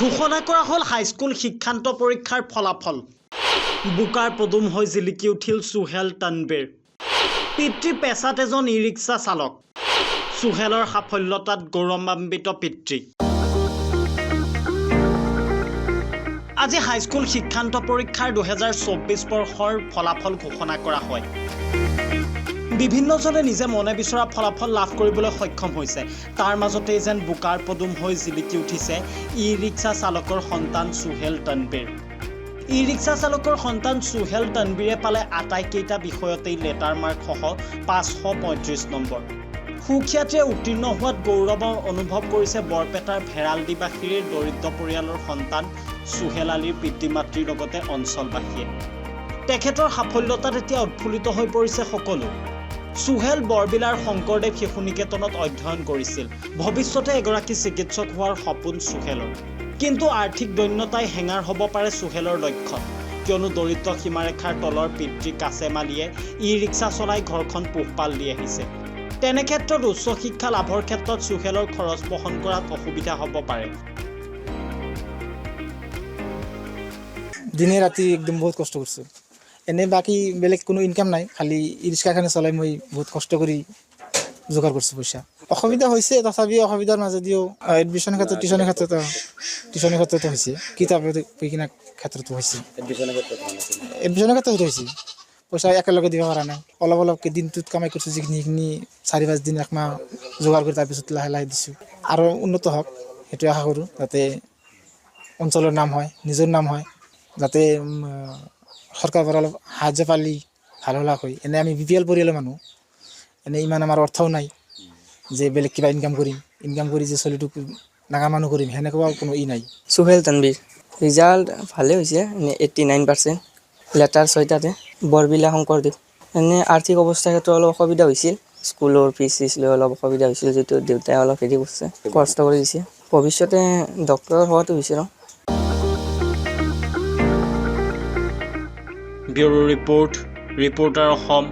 ঘোষণা কৰা হ'ল হাইস্কুল শিক্ষান্ত পৰীক্ষাৰ ফলাফল। বুকাৰ পদুম হৈ জিলিকি উঠিল সুহেল তানবীৰ। পিতৃ পেছাত এজন ই ৰিক্সা চালক। সুহেলৰ সাফল্যতাত গৌৰৱান্বিত পিতৃ। আজি হাইস্কুল শিক্ষান্ত পৰীক্ষাৰ 2024 বৰ্ষৰ ফলাফল ঘোষণা কৰা হয়। বিভিন্নজনে নিজে মনে বিচৰা ফলাফল লাভ কৰিবলৈ সক্ষম হৈছে। তাৰ মাজতে যেন বুকাৰ পদুম হৈ জিলিকি উঠিছে ই ৰিক্সা চালকৰ সন্তান সুহেল তানবীৰ। ই ৰিক্সা চালকৰ সন্তান সুহেল তানবীৰে পালে আটাইকেইটা বিষয়তেই লেটাৰ মাৰ্কসহ 535 নম্বৰ। সুখ্যাতিৰে উত্তীৰ্ণ হোৱাত গৌৰৱ অনুভৱ কৰিছে বৰপেটাৰ ভেৰালডিবাসীৰ দৰিদ্ৰ পৰিয়ালৰ সন্তান সুহেল আলীৰ পিতৃ মাতৃৰ লগতে অঞ্চলবাসীয়ে। তেখেতৰ সাফল্যতাত এতিয়া উৎফুল্লিত হৈ পৰিছে সকলো। সুহেল বৰবিলাৰ শংকৰদেৱ শিশু নিকেতনত অধ্যয়ন কৰিছিল। ভৱিষ্যতে এগৰাকী চিকিৎসক হোৱাৰ সপোন সুহেলৰ। কিন্তু আৰ্থিক দৈন্যতাই হেঙাৰ হ'ব পাৰে সুহেলৰ লক্ষ্য, কিয়নো দৰিদ্ৰ সীমাৰেখাৰ তলৰ পিতৃ কাছেম আলীয়ে ই ৰিক্সা চলাই ঘৰখন পোহপাল দি আহিছে। তেনে ক্ষেত্ৰত উচ্চ শিক্ষা লাভৰ ক্ষেত্ৰত সুহেলৰ খৰচ বহন কৰাত অসুবিধা হ'ব পাৰে। দিনে ৰাতি একদম বহুত কষ্ট কৰিছোঁ। এনে বাকী বেলেগ কোনো ইনকাম নাই, খালি ই ৰিক্সাখানে চলাই মই বহুত কষ্ট কৰি যোগাৰ কৰিছোঁ পইচা। অসুবিধা হৈছে, তথাপি অসুবিধাৰ মাজেদিও এডমিশ্যনৰ ক্ষেত্ৰত টিউশ্যনৰ ক্ষেত্ৰতো হৈছে, কিতাপ কিনাৰ ক্ষেত্ৰতো হৈছে। এডমিশ্যনৰ ক্ষেত্ৰত হৈছে, পইচা একেলগে দিব পৰা নাই। অলপকৈ দিনটোত কামাই কৰিছোঁ, যিখিনি 4-5 দিন একমাহ যোগাৰ কৰি তাৰপিছত লাহে লাহে দিছোঁ। আৰু উন্নত হওক সেইটোৱে আশা কৰোঁ, যাতে অঞ্চলৰ নাম হয়, নিজৰ নাম হয়, যাতে চৰকাৰৰ পৰা অলপ সাহায্য পালি ভাল হলাক হয়। এনে আমি BPL পৰিয়ালৰ মানুহ, এনে ইমান আমাৰ অৰ্থও নাই যে বেলেগ কিবা ইনকাম কৰি যে চলিটোক নাগা মানুহ কৰিম, সেনেকুৱাও কোনো নাই। সুহেল তানবীৰ ৰিজাল্ট ভালেই হৈছে, 89%। লেটাৰ 6টাতে। বৰবিলা শংকৰদেৱ। এনে আৰ্থিক অৱস্থাৰ ক্ষেত্ৰত অলপ অসুবিধা হৈছিল, স্কুলৰ ফিজ লৈ অলপ অসুবিধা হৈছিল, যিটো দেউতাই অলপ হেৰি কৰিছে, কষ্ট কৰি দিছে। ভৱিষ্যতে ডক্টৰ হোৱাটো বিচাৰোঁ। Bureau report, reporter Assam.